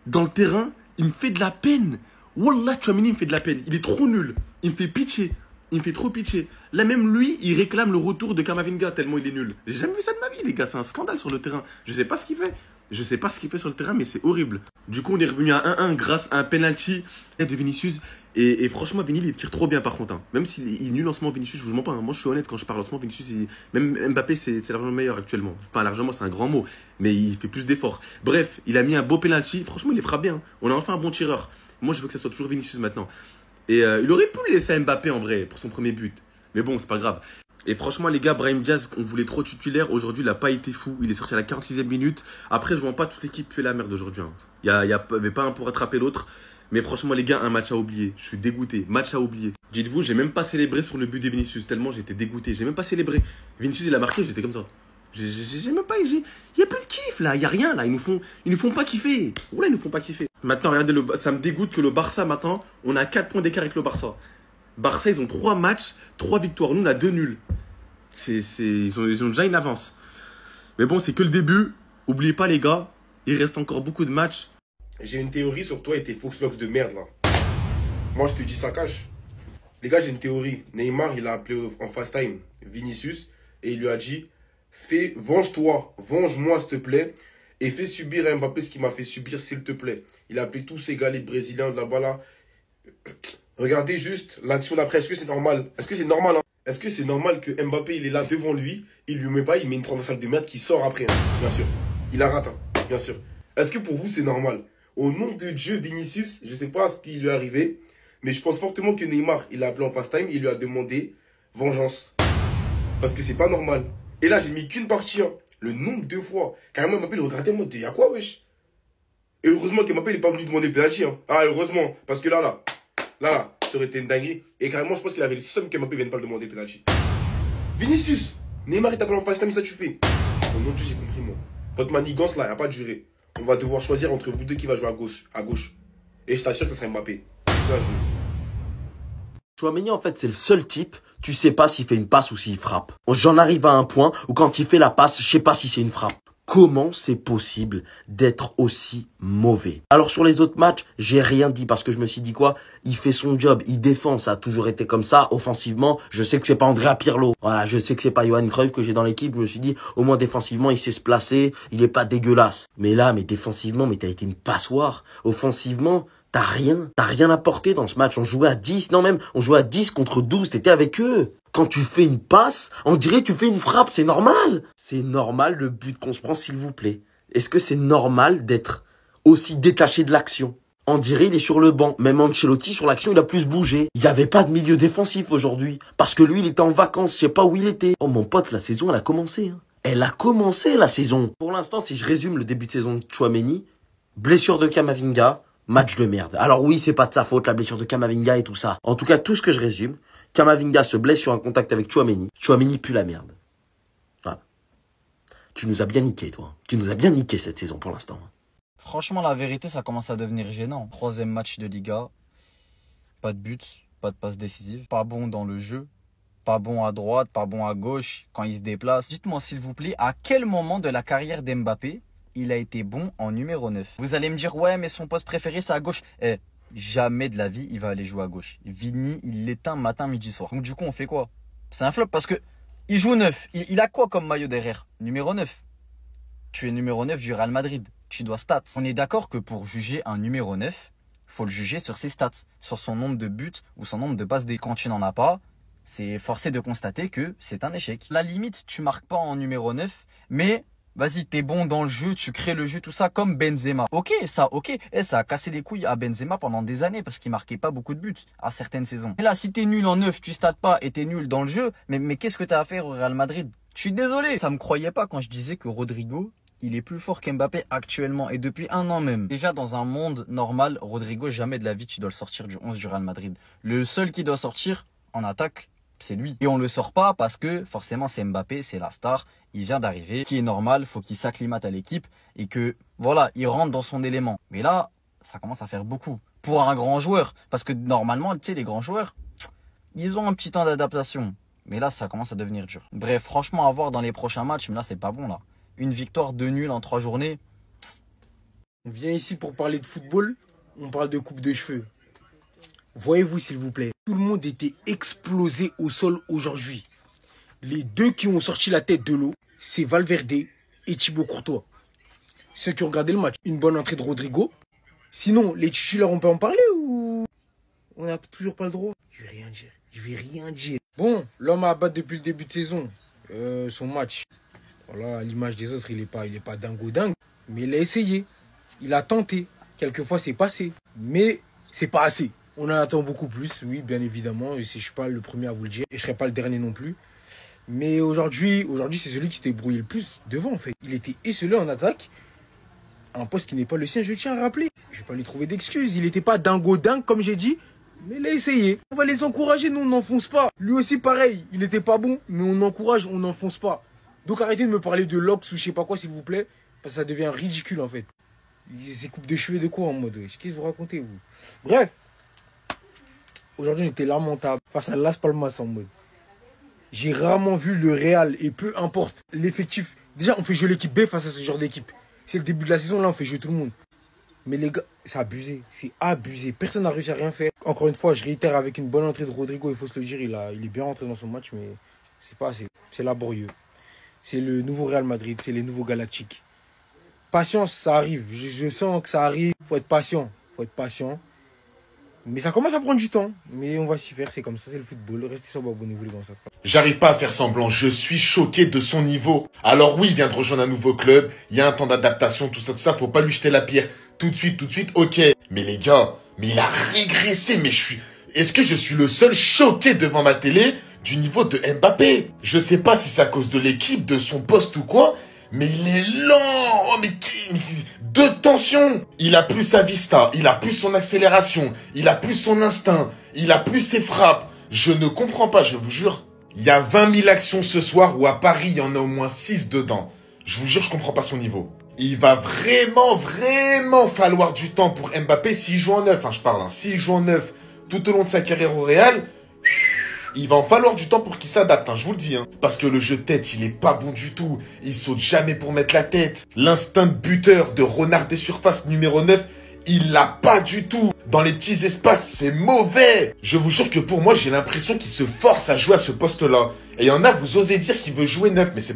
dans le terrain, il me fait de la peine. Wallah, Tchouaméni, il me fait de la peine. Il est trop nul. Il me fait pitié. Il me fait trop pitié. Là, même lui, il réclame le retour de Camavinga tellement il est nul. J'ai jamais vu ça de ma vie, les gars. C'est un scandale sur le terrain. Je sais pas ce qu'il fait. Je sais pas ce qu'il fait sur le terrain, mais c'est horrible. Du coup, on est revenu à 1-1 grâce à un penalty de Vinicius. Et franchement, Vini, il tire trop bien par contre. Hein. Même s'il est nul en ce moment, Vinicius, je vous mens pas. Hein. Moi, je suis honnête quand je parle en ce moment, Vinicius, même Mbappé, c'est largement meilleur actuellement. Pas largement, c'est un grand mot. Mais il fait plus d'efforts. Bref, il a mis un beau penalty. Franchement, il les frappe bien. On a enfin un bon tireur. Moi, je veux que ça soit toujours Vinicius maintenant. Et il aurait pu le laisser à Mbappé en vrai pour son premier but. Mais bon, c'est pas grave. Et franchement, les gars, Brahim Diaz, on voulait trop titulaire. Aujourd'hui, il n'a pas été fou. Il est sorti à la 46e minute. Après, je vois pas toute l'équipe tuer la merde aujourd'hui. Hein. Il n'y avait pas un pour attraper l'autre. Mais franchement, les gars, un match à oublier. Je suis dégoûté. Match à oublier. Dites-vous, j'ai même pas célébré sur le but de Vinicius. Tellement j'étais dégoûté. J'ai même pas célébré. Vinicius, il a marqué. J'étais comme ça. J'ai même pas. Il n'y a plus de kiff là. Il n'y a rien là. Ils nous font pas kiffer. Oula, ils nous font pas kiffer. Maintenant, regardez, ça me dégoûte que le Barça, maintenant, on a 4 points d'écart avec le Barça. Barça, ils ont 3 matchs, 3 victoires. Nous, on a 2 nuls. Ils ont déjà une avance. Mais bon, c'est que le début. Oubliez pas, les gars, il reste encore beaucoup de matchs. J'ai une théorie sur toi et tes Fox Locks de merde, là. Moi, je te dis ça cache. Les gars, j'ai une théorie. Neymar, il a appelé en fast time Vinicius et il lui a dit venge-toi, venge-moi, s'il te plaît, et fais subir à Mbappé ce qu'il m'a fait subir, s'il te plaît. Il a appelé tous ces gars, les Brésiliens de là-bas, là. Regardez juste l'action d'après. Est-ce que c'est normal? Est-ce que c'est normal, hein? Est-ce que c'est normal que Mbappé, il est là devant lui, il lui met pas, il met une transversale de merde qui sort après, hein, bien sûr. Il la rate, hein, bien sûr. Est-ce que pour vous, c'est normal? Au nom de Dieu, Vinicius, je sais pas ce qui lui est arrivé, mais je pense fortement que Neymar, il l'a appelé en fast time, il lui a demandé vengeance. Parce que c'est pas normal. Et là, j'ai mis qu'une partie, hein. Le nombre de fois. Carrément, Mbappé, il regardait, moi, y'a quoi, wesh? Et heureusement que Mbappé, il est pas venu demander le penalty, hein. Ah, heureusement. Parce que là, ça aurait été une dinguerie. Et carrément, je pense qu'il avait le seum que Mbappé vienne pas le demander le penalty. Vinicius, Neymar, il t'appelle en fast time, ça tu fais. Au nom de Dieu, j'ai compris, moi. Votre manigance, là, y a pas de durée. On va devoir choisir entre vous deux qui va jouer à gauche. Et je t'assure que ça sera Mbappé. Tchouaméni, en fait, c'est le seul type, tu sais pas s'il fait une passe ou s'il frappe. J'en arrive à un point où quand il fait la passe, je sais pas si c'est une frappe. Comment c'est possible d'être aussi mauvais? Alors sur les autres matchs, j'ai rien dit parce que je me suis dit quoi? Il fait son job, il défend, ça a toujours été comme ça. Offensivement, je sais que c'est pas Andrea Pirlo. Voilà, je sais que c'est pas Johan Cruyff que j'ai dans l'équipe. Je me suis dit, au moins défensivement, il sait se placer, il est pas dégueulasse. Mais là, défensivement, t'as été une passoire. Offensivement, t'as rien apporté dans ce match. On jouait à 10, non même, on jouait à 10 contre 12, t'étais avec eux. Quand tu fais une passe, on dirait que tu fais une frappe, c'est normal. C'est normal le but qu'on se prend, s'il vous plaît. Est-ce que c'est normal d'être aussi détaché de l'action? On dirait il est sur le banc. Même Ancelotti, sur l'action, il a plus bougé. Il n'y avait pas de milieu défensif aujourd'hui. Parce que lui, il était en vacances, je sais pas où il était. Oh mon pote, la saison, elle a commencé. Hein. Elle a commencé la saison. Pour l'instant, si je résume le début de saison de Tchouaméni, blessure de Kamavinga, match de merde. Alors oui, c'est pas de sa faute, la blessure de Kamavinga et tout ça. En tout cas, tout ce que je résume, Kamavinga se blesse sur un contact avec Tchouaméni. Tchouaméni pue la merde. Voilà. Tu nous as bien niqué, toi. Tu nous as bien niqué cette saison pour l'instant. Franchement, la vérité, ça commence à devenir gênant. 3e match de Liga, pas de but, pas de passe décisive, pas bon dans le jeu, pas bon à droite, pas bon à gauche quand il se déplace. Dites-moi s'il vous plaît, à quel moment de la carrière d'Mbappé il a été bon en numéro 9? Vous allez me dire, ouais, mais son poste préféré, c'est à gauche. Jamais de la vie, il va aller jouer à gauche. Vini, il l'éteint matin, midi, soir. Donc du coup, on fait quoi? C'est un flop parce que il joue 9. Il a quoi comme maillot derrière? Numéro 9. Tu es numéro 9 du Real Madrid. Tu dois stats. On est d'accord que pour juger un numéro 9, faut le juger sur ses stats, sur son nombre de buts ou son nombre de passes D. Quand tu n'en as pas, c'est forcé de constater que c'est un échec. La limite, tu marques pas en numéro 9, mais vas-y, t'es bon dans le jeu, tu crées le jeu, tout ça, comme Benzema. Ok. Ça a cassé les couilles à Benzema pendant des années parce qu'il marquait pas beaucoup de buts à certaines saisons. Et là, si t'es nul en 9, tu stats pas et t'es nul dans le jeu, mais qu'est-ce que t'as à faire au Real Madrid? Je suis désolé. Ça me croyait pas quand je disais que Rodrigo, il est plus fort qu'Mbappé actuellement et depuis 1 an même. Déjà, dans un monde normal, Rodrigo, jamais de la vie, tu dois le sortir du 11 du Real Madrid. Le seul qui doit sortir en attaque, c'est lui. Et on le sort pas parce que forcément c'est Mbappé, c'est la star, il vient d'arriver, qui est normal, faut qu'il s'acclimate à l'équipe et que voilà, il rentre dans son élément. Mais là, ça commence à faire beaucoup pour un grand joueur parce que normalement, tu sais, les grands joueurs, ils ont un petit temps d'adaptation. Mais là, ça commence à devenir dur. Bref, franchement, à voir dans les prochains matchs, mais là, c'est pas bon là. Une victoire, 2 nuls en 3 journées. On vient ici pour parler de football, on parle de coupe de cheveux. Voyez-vous s'il vous plaît, tout le monde était explosé au sol aujourd'hui. Les deux qui ont sorti la tête de l'eau, c'est Valverde et Thibaut Courtois. Ceux qui ont regardé le match, une bonne entrée de Rodrigo. Sinon, les titulaires, on peut en parler ou on n'a toujours pas le droit? Je vais rien dire. Bon, l'homme à battre depuis le début de saison, son match. Voilà, à l'image des autres, il est pas dingo dingue, mais il a essayé. Il a tenté. Quelquefois, c'est passé. Mais c'est pas assez. On en attend beaucoup plus, oui, bien évidemment. Et si je suis pas le premier à vous le dire, et je serai pas le dernier non plus. Mais aujourd'hui, c'est celui qui s'est brouillé le plus devant, en fait. Il était esselé en attaque. Un poste qui n'est pas le sien, je tiens à rappeler. Je vais pas lui trouver d'excuses. Il n'était pas dingo dingue, comme j'ai dit. Mais il a essayé. On va les encourager, nous, on n'enfonce pas. Lui aussi, pareil. Il n'était pas bon, mais on encourage, on n'enfonce pas. Donc arrêtez de me parler de Lox ou je sais pas quoi, s'il vous plaît. Parce que ça devient ridicule, en fait. Ces coupes de cheveux de quoi, en mode, qu'est-ce que vous racontez, vous? Bref. Aujourd'hui, on était lamentable face à Las Palmas en mode. J'ai rarement vu le Real et peu importe l'effectif. Déjà, on fait jouer l'équipe B face à ce genre d'équipe. C'est le début de la saison, là, on fait jouer tout le monde. Mais les gars, c'est abusé. C'est abusé. Personne n'a réussi à rien faire. Encore une fois, je réitère avec une bonne entrée de Rodrigo, il faut se le dire. Il est bien rentré dans son match, mais c'est pas assez. C'est laborieux. C'est le nouveau Real Madrid, c'est les nouveaux Galactiques. Patience, ça arrive. Je sens que ça arrive. Faut être patient. Mais ça commence à prendre du temps. Mais on va s'y faire, c'est comme ça, c'est le football. Restez sur abonnez-vous les gars, ça. J'arrive pas à faire semblant, je suis choqué de son niveau. Alors oui, il vient de rejoindre un nouveau club, il y a un temps d'adaptation, tout ça, faut pas lui jeter la pierre. Tout de suite, ok. Mais les gars, mais il a régressé, est-ce que je suis le seul choqué devant ma télé du niveau de Mbappé? Je sais pas si c'est à cause de l'équipe, de son poste ou quoi, mais il est lent. Oh, mais de tension. Il a plus sa vista, il a plus son accélération, il a plus son instinct, il a plus ses frappes. Je ne comprends pas, je vous jure. Il y a 20 000 actions ce soir où à Paris, il y en a au moins 6 dedans. Je vous jure, je comprends pas son niveau. Il va vraiment falloir du temps pour Mbappé s'il joue en neuf, je parle. S'il joue en neuf tout au long de sa carrière au Real, il va en falloir du temps pour qu'il s'adapte, je vous le dis. Parce que le jeu de tête, il est pas bon du tout. Il saute jamais pour mettre la tête. L'instinct de buteur de renard des surfaces numéro 9, il l'a pas du tout. Dans les petits espaces, c'est mauvais. Je vous jure que pour moi, j'ai l'impression qu'il se force à jouer à ce poste-là. Et il y en a, vous osez dire qu'il veut jouer neuf, mais c'est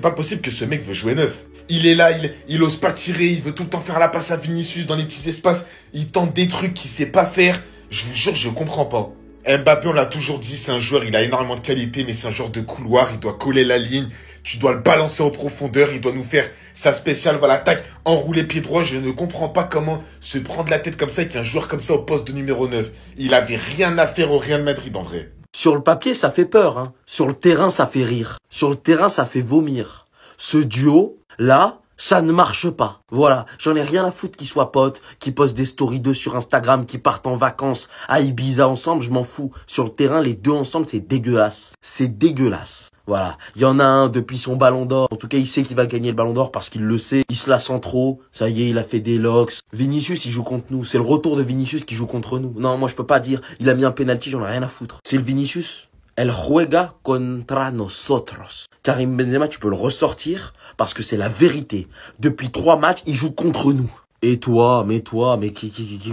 pas possible que ce mec veut jouer neuf. Il est là, il ose pas tirer, il veut tout le temps faire la passe à Vinicius dans les petits espaces. Il tente des trucs qu'il sait pas faire. Je vous jure, je comprends pas. Mbappé, on l'a toujours dit, c'est un joueur, il a énormément de qualité, mais c'est un joueur de couloir, il doit coller la ligne, tu dois le balancer en profondeur, il doit nous faire sa spéciale, voilà, tac, enrouler pied droit. Je ne comprends pas comment se prendre la tête comme ça avec un joueur comme ça au poste de numéro 9. Il avait rien à faire au Real Madrid, en vrai. Sur le papier, ça fait peur, Sur le terrain, ça fait rire. Sur le terrain, ça fait vomir. Ce duo, là, ça ne marche pas. Voilà, j'en ai rien à foutre qu'ils soient potes, qu'ils postent des stories d'eux sur Instagram, qu'ils partent en vacances à Ibiza ensemble, je m'en fous. Sur le terrain, les deux ensemble, c'est dégueulasse. C'est dégueulasse. Voilà, il y en a un depuis son ballon d'or. En tout cas, il sait qu'il va gagner le ballon d'or parce qu'il le sait. Il se la sent trop. Ça y est, il a fait des locks. Vinicius, il joue contre nous. C'est le retour de Vinicius qui joue contre nous. Non, moi, je peux pas dire. Il a mis un penalty, j'en ai rien à foutre. C'est le Vinicius. El juega contra nosotros. Karim Benzema, tu peux le ressortir parce que c'est la vérité. Depuis 3 matchs, il joue contre nous. Et toi, mais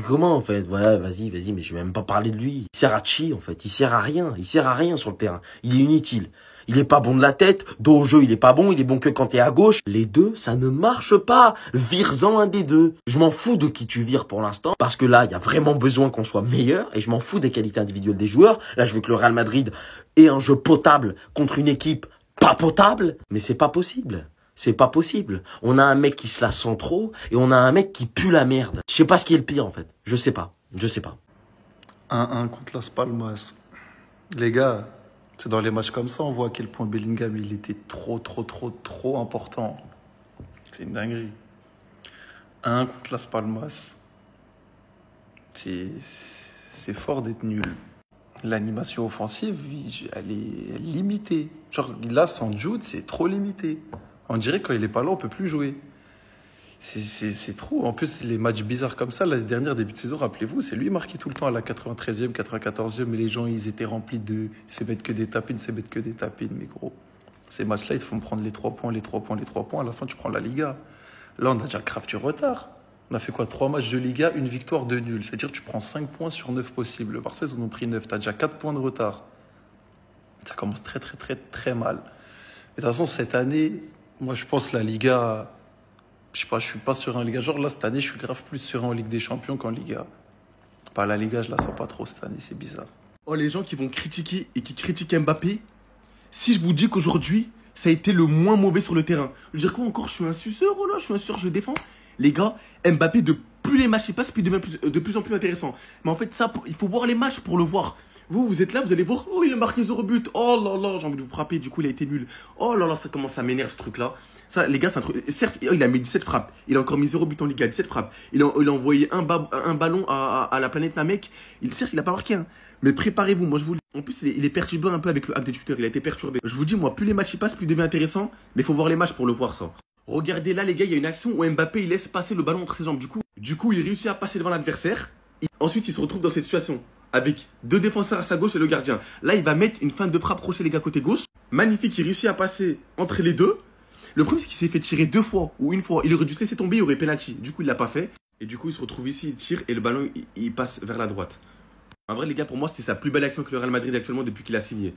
comment en fait? Ouais, vas-y, mais je vais même pas parler de lui. Il sert à chi en fait, il sert à rien sur le terrain. Il est inutile. Il est pas bon de la tête, dos au jeu il est pas bon, il est bon que quand t'es à gauche. Les deux, ça ne marche pas. Vire-en un des deux. Je m'en fous de qui tu vires pour l'instant, parce que là, il y a vraiment besoin qu'on soit meilleur, et je m'en fous des qualités individuelles des joueurs. Là, je veux que le Real Madrid ait un jeu potable contre une équipe pas potable, mais c'est pas possible. C'est pas possible. On a un mec qui se la sent trop, et on a un mec qui pue la merde. Je sais pas ce qui est le pire en fait. Je sais pas. 1-1 contre Las Palmas. Les gars, c'est dans les matchs comme ça, on voit à quel point Bellingham, il était trop important. C'est une dinguerie. 1 contre Las Palmas. C'est fort d'être nul. L'animation offensive, elle est limitée. Genre là, sans Jude, c'est trop limité. On dirait que quand il est pas là, on peut plus jouer. C'est trop. En plus, les matchs bizarres comme ça, l'année dernière, début de saison, rappelez-vous, c'est lui marqué tout le temps à la 93e, 94e, mais les gens, ils étaient remplis de c'est bête que des tapines, mais gros. Ces matchs-là, ils te font prendre les 3 points. À la fin, tu prends la Liga. Là, on a déjà grave du retard. On a fait quoi? 3 matchs de Liga, 1 victoire, 2 nuls. C'est-à-dire que tu prends 5 points sur 9 possibles. Le Barça, ils en ont pris 9. Tu as déjà 4 points de retard. Ça commence très mal. Mais de toute façon, cette année, moi, je pense la Liga... Je sais pas, je suis pas serein en Liga. Genre là, cette année, je suis grave plus serein en Ligue des Champions qu'en Liga. Pas la Liga, je la sens pas trop cette année, c'est bizarre. Oh, les gens qui vont critiquer et qui critiquent Mbappé, si je vous dis qu'aujourd'hui, ça a été le moins mauvais sur le terrain, je veux dire quoi encore? Je suis un suceur, oh là, je suis un suceur, je défends. Les gars, Mbappé, de plus les matchs passent, puis il devient de plus en plus intéressant. Mais en fait, ça, il faut voir les matchs pour le voir. Vous êtes là, vous allez voir, oh, il a marqué 0 but. Oh là là, j'ai envie de vous frapper, du coup, il a été nul. Oh là là, ça commence à m'énerver ce truc-là. Ça, les gars, c'est un truc. Certes, il a mis 17 frappes. Il a encore mis 0 but en Liga, 17 frappes. Il a envoyé un ballon à la planète Namek. Certes, il a pas marqué, hein. Mais préparez-vous, moi je vous le dis. En plus, il est perturbé un peu avec le hack de Twitter. Il a été perturbé. Je vous dis, moi, plus les matchs y passent, plus il devient intéressant. Mais il faut voir les matchs pour le voir, ça. Regardez là, les gars, il y a une action où Mbappé, il laisse passer le ballon entre ses jambes. Du coup, il réussit à passer devant l'adversaire. Ensuite, il se retrouve dans cette situation avec 2 défenseurs à sa gauche et le gardien. Là, il va mettre une feinte de frappe crochet, les gars, côté gauche. Magnifique, il réussit à passer entre les deux. Le problème, c'est qu'il s'est fait tirer 2 fois ou 1 fois. Il aurait dû se laisser tomber, il aurait penalty. Du coup, il l'a pas fait. Et du coup, il se retrouve ici, il tire et le ballon, il passe vers la droite. En vrai, les gars, pour moi, c'était sa plus belle action que le Real Madrid actuellement depuis qu'il a signé.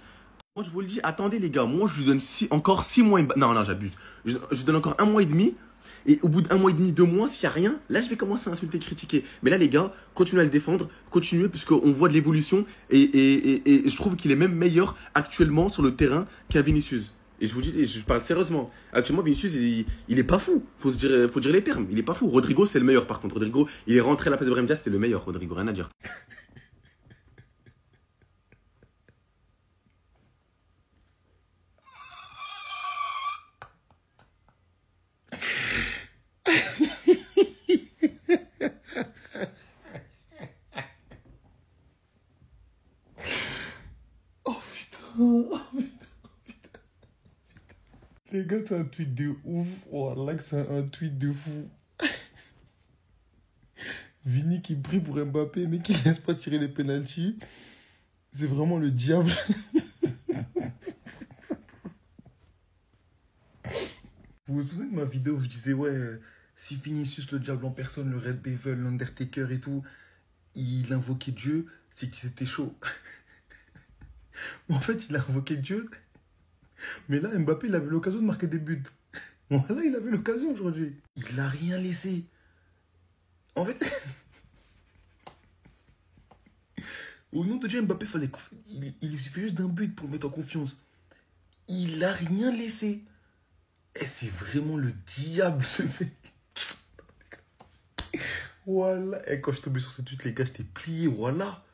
Moi, je vous le dis, attendez, les gars. Moi, je lui donne encore 6 mois. Non, j'abuse. Je donne encore 1 mois et demi. Et au bout d'1 mois et demi, 2 mois, s'il n'y a rien, là, je vais commencer à insulter, critiquer. Mais là, les gars, continuez à le défendre. Continuez, puisqu'on voit de l'évolution. Et je trouve qu'il est même meilleur actuellement sur le terrain qu'un Vinicius. Et je vous dis, je parle sérieusement. Actuellement, Vinicius, il est pas fou. Faut dire les termes. Il est pas fou. Rodrigo, c'est le meilleur, par contre. Rodrigo, il est rentré à la place de Brahim Diaz, c'était le meilleur. Rodrigo, rien à dire. Les gars, c'est un tweet de ouf. Oh là, c'est un tweet de fou. Vini qui prie pour Mbappé, mais qui laisse pas tirer les pénaltys. C'est vraiment le diable. Vous vous souvenez de ma vidéo où je disais, ouais, si Vinicius, le diable en personne, le Red Devil, l'Undertaker et tout, il invoquait Dieu, c'est que c'était chaud. En fait, il a invoqué Dieu. Mais là, Mbappé, il avait l'occasion de marquer des buts. Voilà, il avait l'occasion aujourd'hui. Il n'a rien laissé. En fait, au nom de Dieu, Mbappé, il lui suffit juste d'un but pour le mettre en confiance. Il n'a rien laissé. Et c'est vraiment le diable, ce mec. Voilà. Et quand je suis tombé sur ce tweet, les gars, j'étais plié. Voilà.